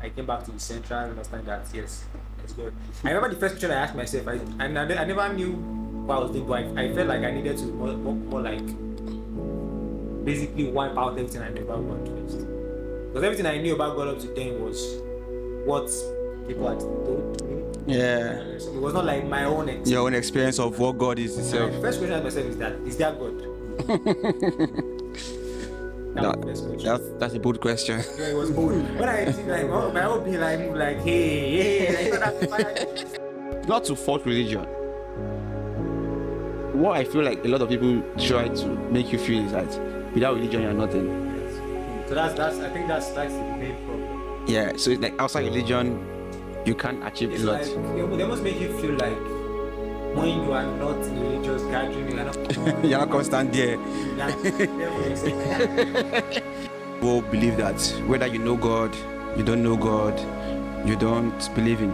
I came back to the central understand that yes, it's good. I remember the first question I asked myself, I never knew what I was doing, but I felt like I needed to more like basically wipe out everything I knew about God first. Because everything I knew about God up to then was what people had told me. Yeah. So it was not like my own experience. Your own experience of what God is My itself. first question I asked myself is that, is there God? That's a bold question. Yeah, it was bold. When I think like, oh, my own be like, hey, Not to fault religion. What I feel like a lot of people try to make you feel is that without religion you're nothing. So that's I think that's the main problem. Yeah, so it's like outside religion you can't achieve It's a lot. like they must make you feel like when you are not in a religious gathering, you are not You're not constant there. People believe that whether you know God, you don't know God, you don't believe in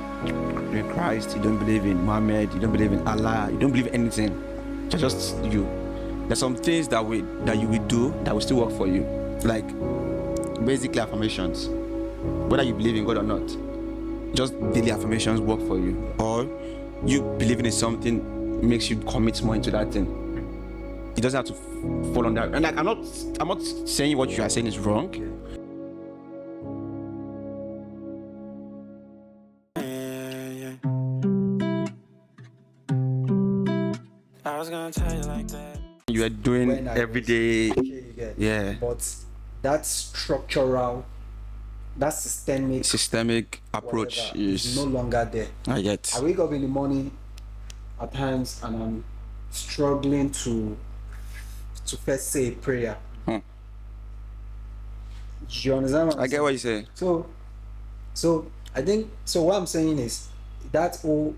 Christ, you don't believe in Muhammad, you don't believe in Allah, you don't believe anything. Just you. There's some things that you will do that will still work for you. Like basically affirmations. Whether you believe in God or not, just daily affirmations work for you. Or you believing in something makes you commit more into that thing. It doesn't have to fall on that. And like I'm not saying what you are saying is wrong. I was gonna tell you like that. You are doing every day. Yeah. But that structural, that systemic approach is no longer there. I get. I wake up in the morning at times and I'm struggling to first say a prayer. Do you understand what I get what you say. So I think what I'm saying is that whole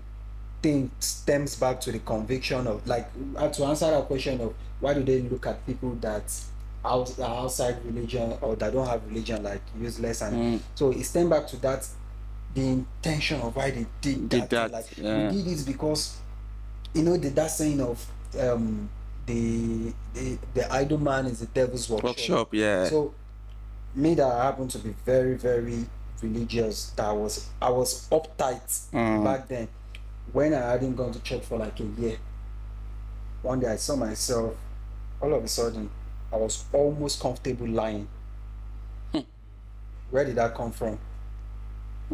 thing stems back to the conviction of, like, to answer that question of why do they look at people that are outside religion or that don't have religion like useless, and so it stems back to that, the intention of why they did that. Like, we did it because, you know, that saying of the idle man is the devil's workshop. Yeah. So me, that I happen to be very, very religious, I was uptight back then. When I hadn't gone to church for like a year, one day I saw myself, all of a sudden I was almost comfortable lying. Where did that come from?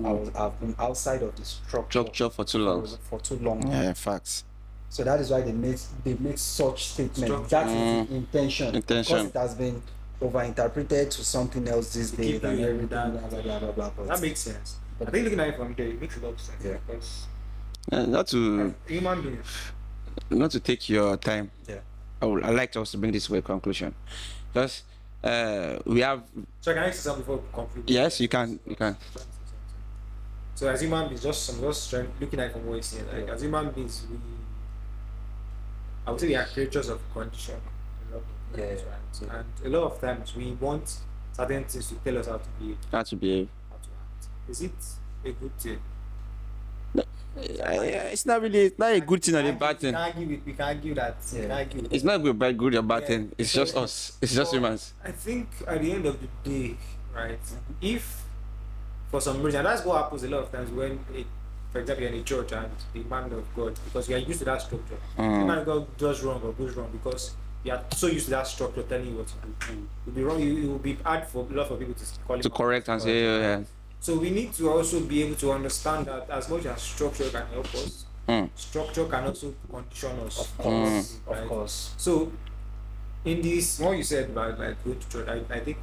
I've been outside of the structure for too long. For too long. Yeah, facts. So that is why they make such statements. That is the intention. Because it has been overinterpreted to something else these days and everything. That makes sense. I think looking at it from there, it makes a lot of sense. Yeah. Because not to human beings. Not to take your time. Yeah. I like to also bring this to a conclusion. Because we have. So can I say something before we conclude? Yes, you can. So as human beings, I'm just looking at it from what you're saying. Like, as human beings, I would say we are creatures of condition. Right? And a lot of times we want certain things to tell us how to behave. How to behave. How to act. Is it a good thing? It's not a good thing or a bad thing. We can argue that. It's not good or bad thing. It's just us. It's just humans. I think at the end of the day, right, if for some reason, that's what happens a lot of times when, for example, you're in a church and the man of God, because you are used to that structure. The man of God does wrong or goes wrong because you are so used to that structure telling you what to do. It will be wrong. It will be hard for a lot of people to call it. To correct and say, yeah. So we need to also be able to understand that as much as structure can help us, structure can also condition us. Of course, right? Of course. So in this, what you said about like going to church, I think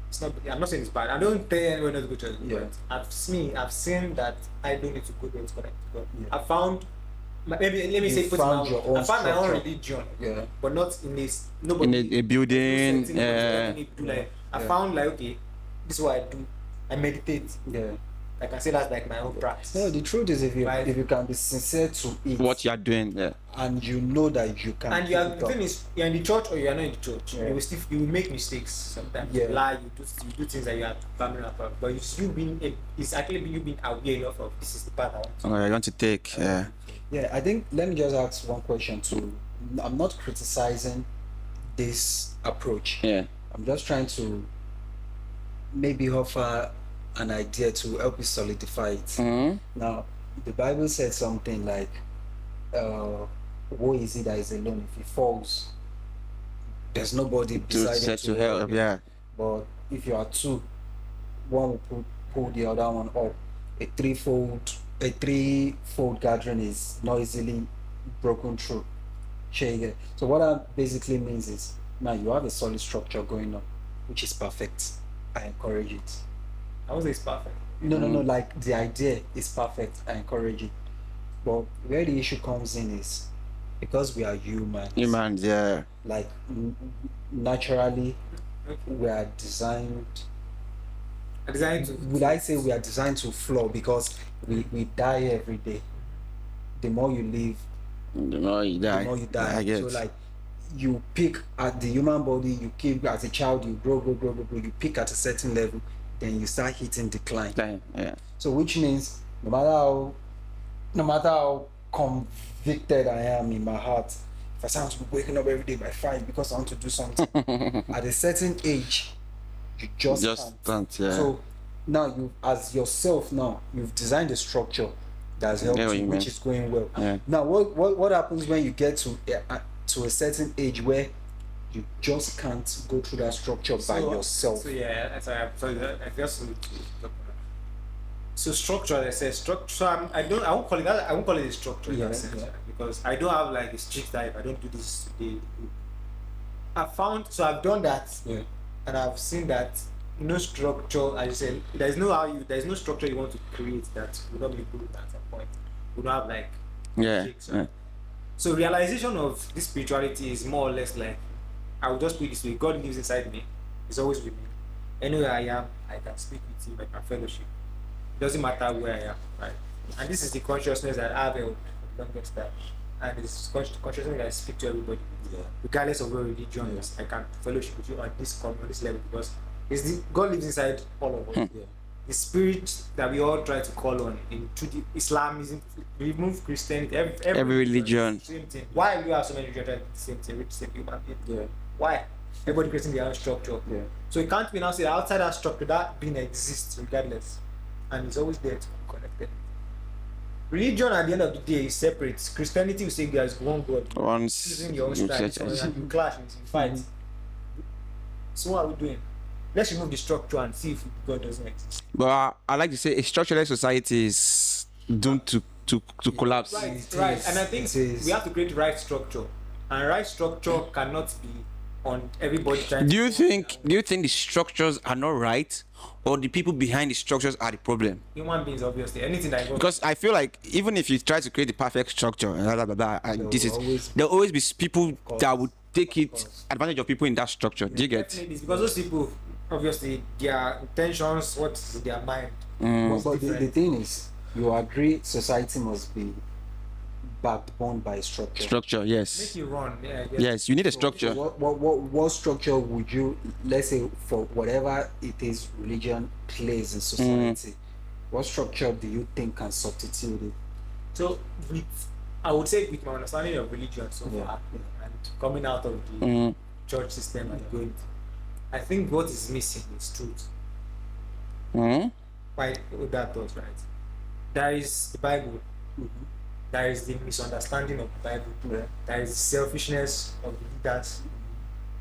it's not. I'm not saying it's bad. I don't tell anyone not to go to church. Yeah. But I've seen that I don't need to go there to connect to God. Yeah. I found. Maybe let me say put found it your now. own I found my own structure. religion, but not in this. Nobody in a building. I found like, okay, this is what I do. I meditate. Yeah. Like I say, that's like my own practice. No, the truth is, if you can be sincere to it, what you are doing, and you know that you can. And the thing is, you're in the church or you are not in the church. Yeah. You will make mistakes sometimes. Yeah. You lie. You do things that you are familiar about. But it's actually you being aware enough of this is the path I want to. I want to take. Yeah, I think, let me just ask one question too. I'm not criticizing this approach. Yeah. I'm just trying to maybe offer an idea to help you solidify it. Mm-hmm. Now, the Bible said something like, woe is he that is alone. If he falls, there's nobody beside him set to help help, him. yeah. But if you are two, one will pull the other one up. A threefold gathering is not easily broken through. Share. So what that basically means is, now you have a solid structure going on, which is perfect. I encourage it. I would say it's perfect. No, like the idea is perfect. I encourage it. But where the issue comes in is, because we are humans, Yeah. like naturally we are designed. Would I say we are designed to flaw, because we die every day. The more you live, The more you die. the more you die. I get. So like, you peak at the human body, you keep as a child, you grow, you peak at a certain level, then you start hitting decline. Yeah. So which means no matter how convicted I am in my heart, if I sound to be waking up every day by 5 because I want to do something, at a certain age, you just can't. Yeah. So now you, as yourself, now you've designed a structure that's helped you, which is going well. Yeah. Now what happens when you get to a certain age where you just can't go through that structure by yourself? So yeah, I guess so structure, as I said, structure. I won't call it that. I won't call it a structure in that sense, because I don't have like a strict type. I don't do this today. I've done that, and I've seen that no structure, as you said, there's no structure you want to create that will not be good at some point. We don't have like So realization of this spirituality is more or less like, I will just put it this way: God lives inside me. He's always with me. Anywhere I am, I can speak with Him, I can fellowship. It doesn't matter where I am, right? And this is the consciousness that I've held for the longest time. And it's consciousness that I speak to everybody, regardless of where religion is. I can fellowship with you on this level, because God lives inside all of us. The spirit that we all try to call on into the Islamism, remove Christianity, every religion. Same thing. Why we have so many religions trying to do the same thing, the same human being? Why? Everybody creating their own structure. So it can't be now say outside that structure that being exists regardless, and it's always there to be connected. Religion at the end of the day is separate. Christianity will say there's one God. Using your own style, and you clash, and you fight. So what are we doing? Let's remove the structure and see if God doesn't exist. But I like to say a structureless society is doomed to collapse. Right. And I think we have to create the right structure. And right structure cannot be on everybody trying Do you think the structures are not right, or the people behind the structures are the problem? Human beings, obviously. Anything that Because I feel like even if you try to create the perfect structure, there'll always be people that would take advantage of people in that structure. Do you get? Definitely, because those people, obviously, their intentions, what's in their mind. But the thing is, you agree society must be backbone by structure. Structure, yes. Make you run. Yes, you need a structure. So what structure would you, let's say, for whatever it is religion plays in society, what structure do you think can substitute it? So I would say with my understanding of religion so far, and coming out of the church system and going, I think what is missing is truth. Why that does, right? There is the Bible. There is the misunderstanding of the Bible. There is the selfishness of the leaders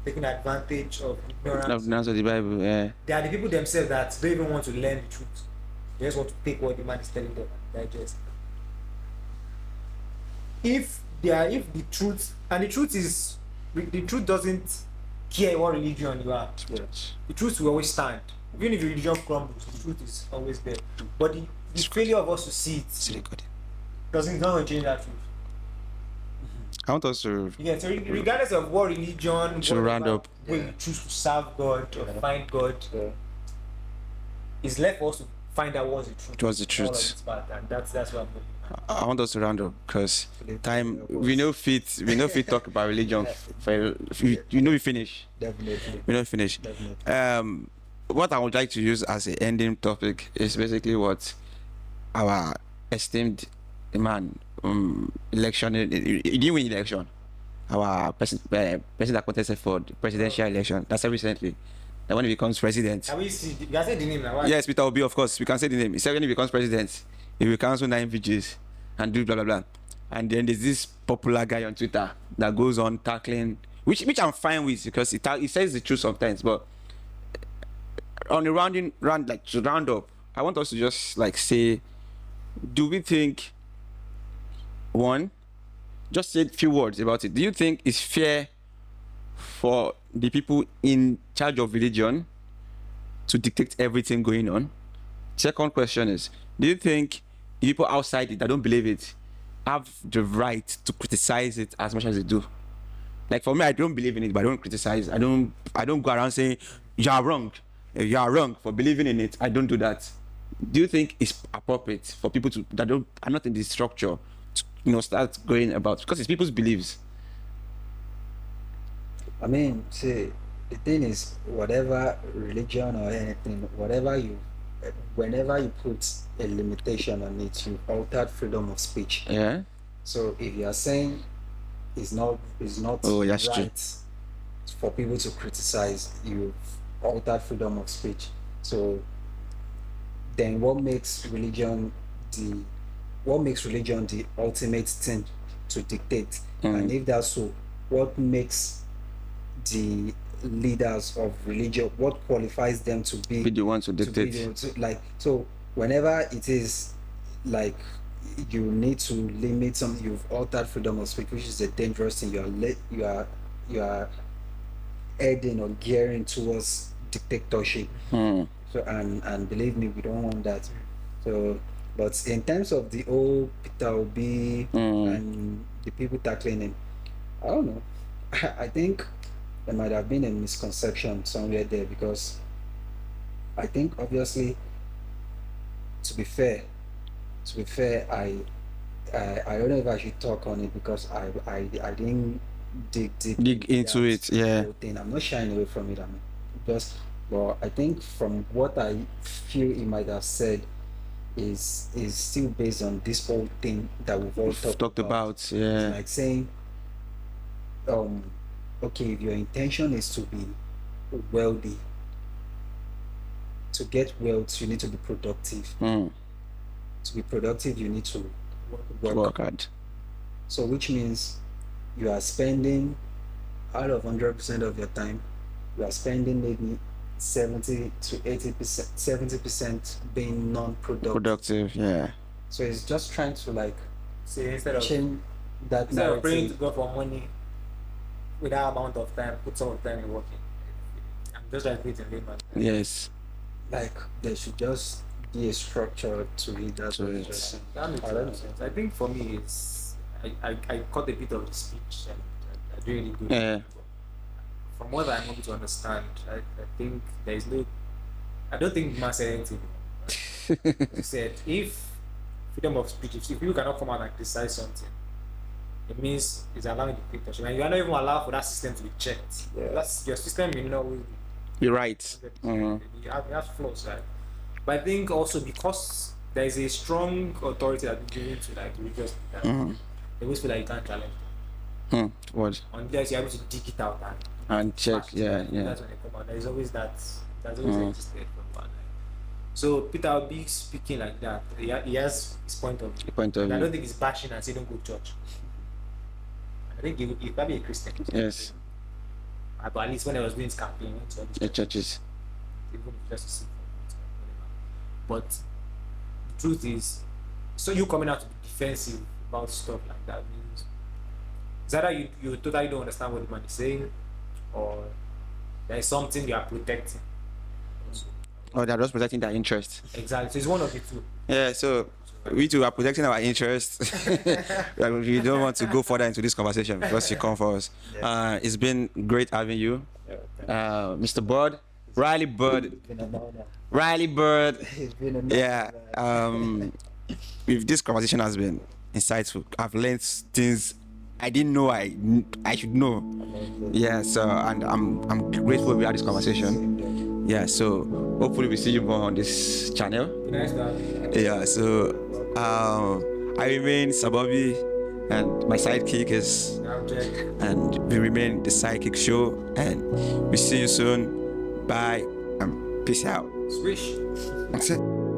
taking advantage of ignorance of the Bible. Yeah. They are the people themselves that don't even want to learn the truth. They just want to take what the man is telling them and digest. If the truth, and the truth doesn't care what religion you are. The truth will always stand. Even if religion crumbles, the truth is always there. But the failure of us to see it doesn't change that truth. I want us to. Yeah, so regardless of what religion, to round up, when we choose to serve God or find God, it's left for us to find out what's the truth. What's the truth? And that's what I'm looking at. I want us to round up because time we know fit talk about religion. We finish. Definitely. We don't finish. Definitely. What I would like to use as an ending topic is basically what our esteemed man election. He didn't win election. Our person that contested for the presidential election. That's recently. And when he becomes president, Can we see? You can say the name now. Why? yes, Peter Obi, of course, we can say the name. He said when he becomes president, he will cancel 9 VGs and do blah blah blah. And then there's this popular guy on Twitter that goes on tackling, which I'm fine with because he says the truth sometimes. But on the round to round up, I want us to just like say, do we think one? Just say a few words about it. Do you think it's fair for the people in charge of religion to dictate everything going on? Second question is, do you think the people outside it that don't believe it have the right to criticize it as much as they do? Like for me, I don't believe in it, but I don't criticize. I don't go around saying you are wrong. You are wrong for believing in it. I don't do that. Do you think it's appropriate for people that are not in this structure to start going about, because it's people's beliefs? I mean, see, the thing is, whatever religion or anything, whenever you put a limitation on it, you altered freedom of speech. Yeah. So if you are saying it's not Oh, that's true. right for people to criticize, you've altered freedom of speech. So then what makes religion the ultimate thing to dictate? And if that's so, what makes the leaders of religion, what qualifies them to be the ones to dictate? So whenever it is like you need to limit something, you've altered freedom of speech, which is a dangerous thing. You are heading or gearing towards dictatorship. So and believe me, we don't want that. So but in terms of the old Peter Obi and the people tackling him, I don't know. I think there might have been a misconception somewhere there, because I think obviously, to be fair, I don't know if I should talk on it because I didn't dig into it. Yeah. whole thing. I'm not shying away from it. I mean, but I think from what I feel he might have said is still based on this whole thing that we've all talked about. Yeah. It's like saying, okay, if your intention is to be wealthy, to get wealth, you need to be productive. To be productive, you need to Work hard. So which means you are spending, out of 100% of your time, you are spending maybe 70 to 80%, 70% being non-productive. Productive, yeah. So it's just trying to like Say instead of change that praying to narrative. God for money with that amount of time, put some of time in working. I'm just trying to put it in layman. Yes. Like there should just be a structure to it. That's To what it. it's just saying. That makes I don't sense. I think for me, it's I caught a bit of the speech and I really good. Yeah. From what I'm able to understand, I think there is no. I don't think man said anything. He said if freedom of speech, if people cannot come out and criticize something, it means it's allowing dictatorship, and you are not even allowed for that system to be checked. Yeah. That's your system, you know. You're right. You have flaws, right? But I think also because there is a strong authority that is given to like religious leaders, they always feel like you can't challenge What? unless you're able to dig it out And check. fact, Yeah. That's when they come out. There is always that. That's always existed for one. So Peter will be speaking like that. He has his point of view. Point of And I view. don't think he's bashing and saying don't go to church. I think he's probably a Christian. Yes. But at least when I was doing his campaign, he went to all these The churches. churches. Even if just to see whatever. But the truth is, so you coming out to be defensive about stuff like that means is either you totally don't understand what the man is saying, or there is something you are protecting. Or they're just protecting their interest. Exactly. So it's one of the two. Yeah. So we too are protecting our interest. We don't want to go further into this conversation because you come for us. It's been great having you, Mr. Bird, Riley Bird. It's been an honor. Riley Bird. It's been an Yeah. honor. If this conversation has been insightful, I've learned things I didn't know I should know. Yeah. So and I'm grateful we had this conversation. Yeah. So hopefully we see you more on this channel. Nice to have you. Yeah. So I remain Sirboby, and my sidekick is, Damjek. and we remain the Sidekick Show, and we see you soon. Bye. Peace out. Swish. That's it.